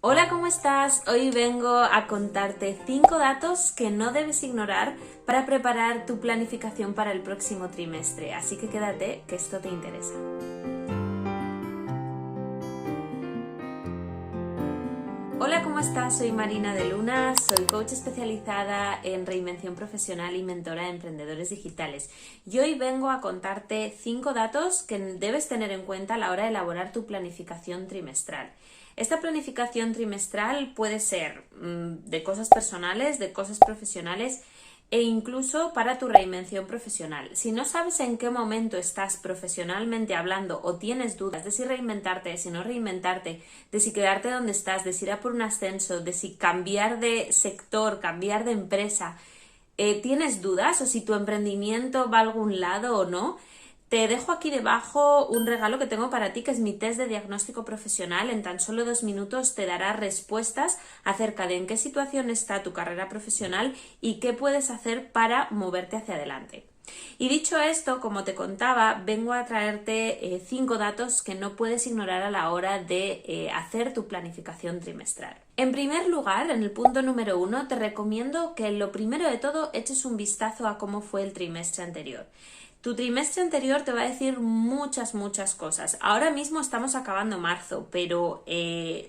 Hola, ¿cómo estás? Hoy vengo a contarte 5 datos que no debes ignorar para preparar tu planificación para el próximo trimestre, así que quédate, que esto te interesa. Hola, ¿cómo estás? Soy Marina de Luna, soy coach especializada en reinvención profesional y mentora de emprendedores digitales. Y hoy vengo a contarte 5 datos que debes tener en cuenta a la hora de elaborar tu planificación trimestral. Esta planificación trimestral puede ser de cosas personales, de cosas profesionales e incluso para tu reinvención profesional. Si no sabes en qué momento estás profesionalmente hablando o tienes dudas de si reinventarte, de si no reinventarte, de si quedarte donde estás, de si ir a por un ascenso, de si cambiar de sector, cambiar de empresa, ¿tienes dudas o si tu emprendimiento va a algún lado o no? Te dejo aquí debajo un regalo que tengo para ti, que es mi test de diagnóstico profesional. En tan solo 2 minutos te dará respuestas acerca de en qué situación está tu carrera profesional y qué puedes hacer para moverte hacia adelante. Y dicho esto, como te contaba, vengo a traerte 5 datos que no puedes ignorar a la hora de hacer tu planificación trimestral. En primer lugar, en el punto número 1, te recomiendo que lo primero de todo eches un vistazo a cómo fue el trimestre anterior. Tu trimestre anterior te va a decir muchas cosas. Ahora mismo estamos acabando marzo, pero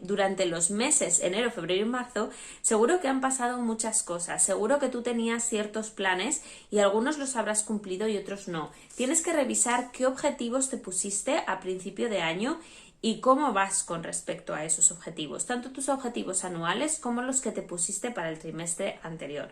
durante los meses enero, febrero y marzo, seguro que han pasado muchas cosas. Seguro que tú tenías ciertos planes y algunos los habrás cumplido y otros no. Tienes que revisar qué objetivos te pusiste a principio de año y cómo vas con respecto a esos objetivos, tanto tus objetivos anuales como los que te pusiste para el trimestre anterior.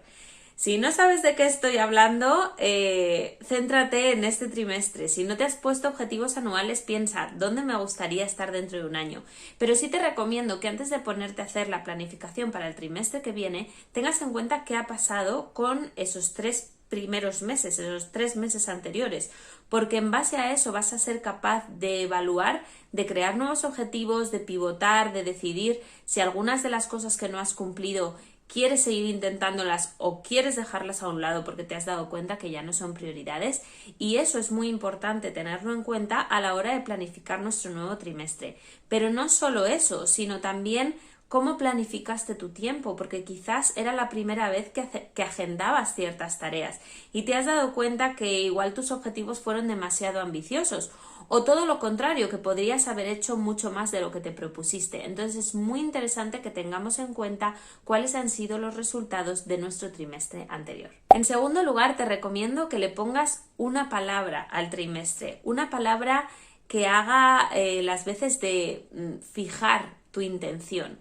Si no sabes de qué estoy hablando, céntrate en este trimestre. Si no te has puesto objetivos anuales, piensa dónde me gustaría estar dentro de un año. Pero sí te recomiendo que antes de ponerte a hacer la planificación para el trimestre que viene, tengas en cuenta qué ha pasado con esos 3 primeros meses, esos 3 meses anteriores, porque en base a eso vas a ser capaz de evaluar, de crear nuevos objetivos, de pivotar, de decidir si algunas de las cosas que no has cumplido quieres seguir intentándolas o quieres dejarlas a un lado porque te has dado cuenta que ya no son prioridades, y eso es muy importante tenerlo en cuenta a la hora de planificar nuestro nuevo trimestre. Pero no solo eso, sino también cómo planificaste tu tiempo, porque quizás era la primera vez que agendabas ciertas tareas y te has dado cuenta que igual tus objetivos fueron demasiado ambiciosos, o todo lo contrario, que podrías haber hecho mucho más de lo que te propusiste. Entonces es muy interesante que tengamos en cuenta cuáles han sido los resultados de nuestro trimestre anterior. En segundo lugar, te recomiendo que le pongas una palabra al trimestre, una palabra que haga las veces de fijar tu intención.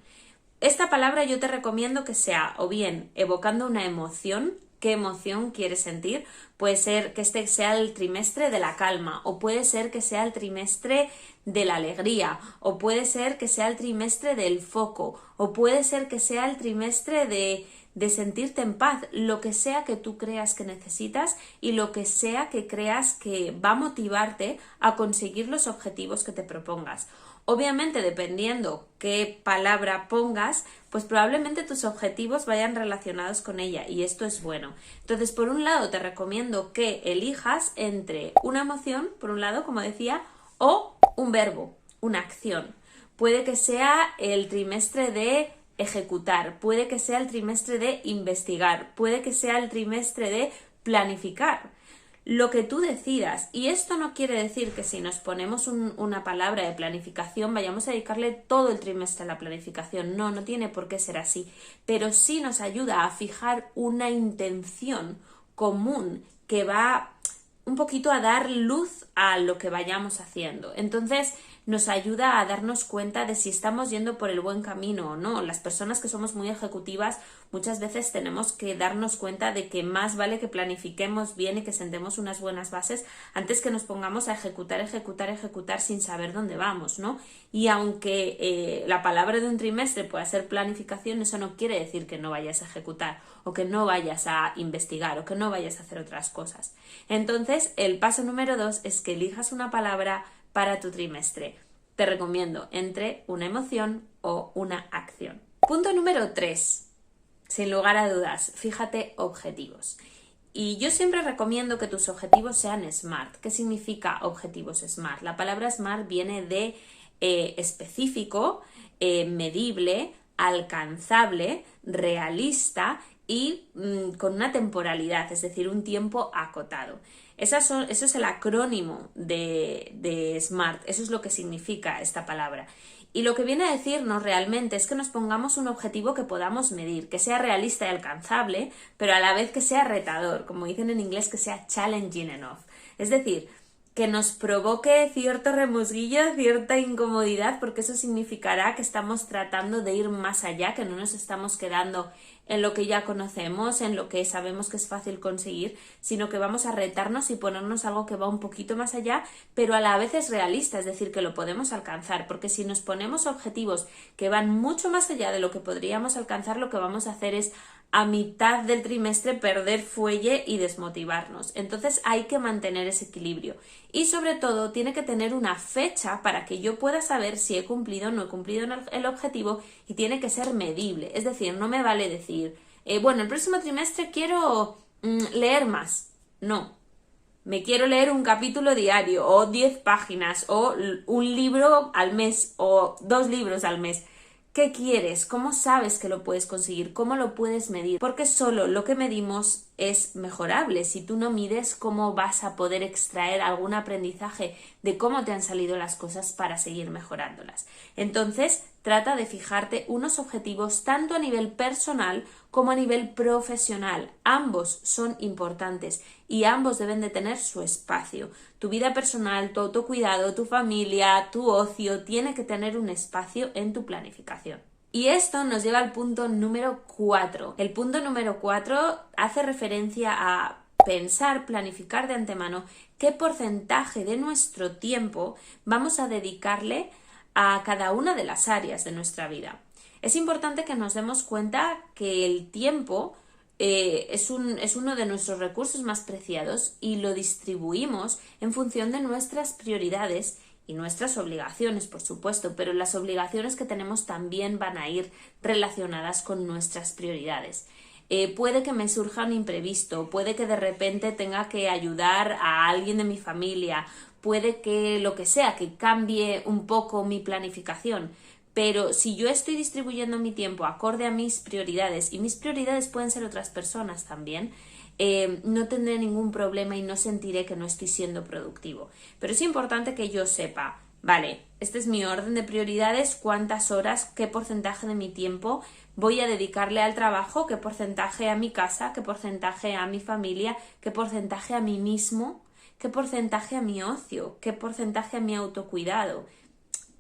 Esta palabra yo te recomiendo que sea o bien evocando una emoción. ¿Qué emoción quieres sentir? Puede ser que este sea el trimestre de la calma, o puede ser que sea el trimestre de la alegría, o puede ser que sea el trimestre del foco, o puede ser que sea el trimestre de sentirte en paz, lo que sea que tú creas que necesitas y lo que sea que creas que va a motivarte a conseguir los objetivos que te propongas. Obviamente, dependiendo qué palabra pongas, pues probablemente tus objetivos vayan relacionados con ella, y esto es bueno. Entonces, por un lado, te recomiendo que elijas entre una emoción, por un lado, como decía, o un verbo, una acción. Puede que sea el trimestre de ejecutar, puede que sea el trimestre de investigar, puede que sea el trimestre de planificar. Lo que tú decidas, y esto no quiere decir que si nos ponemos una palabra de planificación vayamos a dedicarle todo el trimestre a la planificación. No, no tiene por qué ser así, pero sí nos ayuda a fijar una intención común que va un poquito a dar luz a lo que vayamos haciendo. Entonces nos ayuda a darnos cuenta de si estamos yendo por el buen camino o no. Las personas que somos muy ejecutivas muchas veces tenemos que darnos cuenta de que más vale que planifiquemos bien y que sentemos unas buenas bases antes que nos pongamos a ejecutar sin saber dónde vamos, ¿no? Y aunque la palabra de un trimestre pueda ser planificación, eso no quiere decir que no vayas a ejecutar o que no vayas a investigar o que no vayas a hacer otras cosas. Entonces, el paso número 2 es que elijas una palabra para tu trimestre. Te recomiendo entre una emoción o una acción. Punto número 3. Sin lugar a dudas, fíjate objetivos. Y yo siempre recomiendo que tus objetivos sean SMART. ¿Qué significa objetivos SMART? La palabra SMART viene de específico, medible, alcanzable, realista y con una temporalidad, es decir, un tiempo acotado. Eso es el acrónimo de SMART, eso es lo que significa esta palabra. Y lo que viene a decirnos realmente es que nos pongamos un objetivo que podamos medir, que sea realista y alcanzable, pero a la vez que sea retador, como dicen en inglés, que sea challenging enough. Es decir, que nos provoque cierto remusguillo, cierta incomodidad, porque eso significará que estamos tratando de ir más allá, que no nos estamos quedando en lo que ya conocemos, en lo que sabemos que es fácil conseguir, sino que vamos a retarnos y ponernos algo que va un poquito más allá, pero a la vez es realista, es decir, que lo podemos alcanzar, porque si nos ponemos objetivos que van mucho más allá de lo que podríamos alcanzar, lo que vamos a hacer es a mitad del trimestre perder fuelle y desmotivarnos. Entonces hay que mantener ese equilibrio y sobre todo tiene que tener una fecha para que yo pueda saber si he cumplido o no he cumplido el objetivo, y tiene que ser medible. Es decir, no me vale decir, bueno, el próximo trimestre quiero leer más. No, me quiero leer un capítulo diario o 10 páginas o un libro al mes o 2 libros al mes. ¿Qué quieres? ¿Cómo sabes que lo puedes conseguir? ¿Cómo lo puedes medir? Porque solo lo que medimos es mejorable. Si tú no mides, ¿cómo vas a poder extraer algún aprendizaje de cómo te han salido las cosas para seguir mejorándolas? Entonces, trata de fijarte unos objetivos tanto a nivel personal como a nivel profesional. Ambos son importantes y ambos deben de tener su espacio. Tu vida personal, tu autocuidado, tu familia, tu ocio, tiene que tener un espacio en tu planificación. Y esto nos lleva al punto número 4. El punto número 4 hace referencia a pensar, planificar de antemano qué porcentaje de nuestro tiempo vamos a dedicarle a cada una de las áreas de nuestra vida. Es importante que nos demos cuenta que el tiempo es uno de nuestros recursos más preciados y lo distribuimos en función de nuestras prioridades y nuestras obligaciones, por supuesto, pero las obligaciones que tenemos también van a ir relacionadas con nuestras prioridades. Puede que me surja un imprevisto, puede que de repente tenga que ayudar a alguien de mi familia, puede que lo que sea, que cambie un poco mi planificación. Pero si yo estoy distribuyendo mi tiempo acorde a mis prioridades, y mis prioridades pueden ser otras personas también, no tendré ningún problema y no sentiré que no estoy siendo productivo. Pero es importante que yo sepa, vale, este es mi orden de prioridades, cuántas horas, qué porcentaje de mi tiempo voy a dedicarle al trabajo, qué porcentaje a mi casa, qué porcentaje a mi familia, qué porcentaje a mí mismo, qué porcentaje a mi ocio, qué porcentaje a mi autocuidado.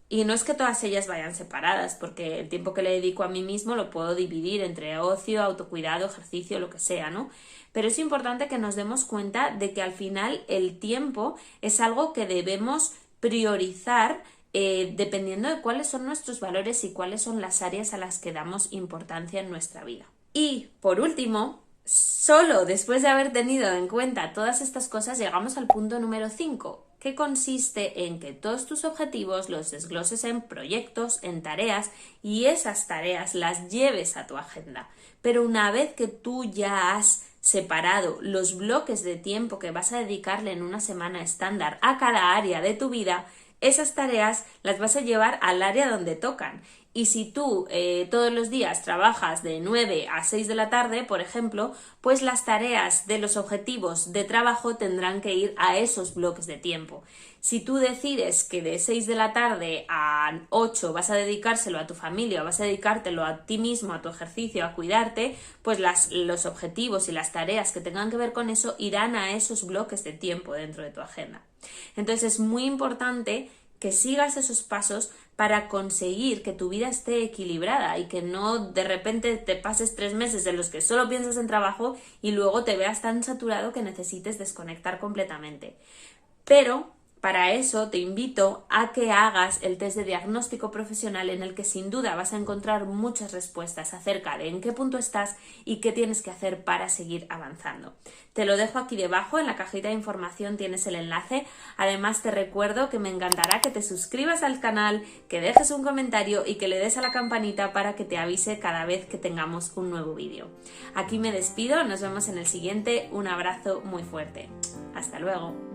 Y no es que todas ellas vayan separadas, porque el tiempo que le dedico a mí mismo lo puedo dividir entre ocio, autocuidado, ejercicio, lo que sea, ¿no? Pero es importante que nos demos cuenta de que al final el tiempo es algo que debemos priorizar dependiendo de cuáles son nuestros valores y cuáles son las áreas a las que damos importancia en nuestra vida. Y, por último, solo después de haber tenido en cuenta todas estas cosas llegamos al punto número 5, que consiste en que todos tus objetivos los desgloses en proyectos, en tareas, y esas tareas las lleves a tu agenda. Pero una vez que tú ya has separado los bloques de tiempo que vas a dedicarle en una semana estándar a cada área de tu vida, esas tareas las vas a llevar al área donde tocan. Y si tú todos los días trabajas de 9 a 6 de la tarde, por ejemplo, pues las tareas de los objetivos de trabajo tendrán que ir a esos bloques de tiempo. Si tú decides que de 6 de la tarde a 8 vas a dedicárselo a tu familia o vas a dedicártelo a ti mismo, a tu ejercicio, a cuidarte, pues los objetivos y las tareas que tengan que ver con eso irán a esos bloques de tiempo dentro de tu agenda. Entonces es muy importante que sigas esos pasos para conseguir que tu vida esté equilibrada y que no de repente te pases 3 meses en los que solo piensas en trabajo y luego te veas tan saturado que necesites desconectar completamente. Pero para eso te invito a que hagas el test de diagnóstico profesional, en el que sin duda vas a encontrar muchas respuestas acerca de en qué punto estás y qué tienes que hacer para seguir avanzando. Te lo dejo aquí debajo, en la cajita de información tienes el enlace. Además te recuerdo que me encantará que te suscribas al canal, que dejes un comentario y que le des a la campanita para que te avise cada vez que tengamos un nuevo vídeo. Aquí me despido, nos vemos en el siguiente, un abrazo muy fuerte. Hasta luego.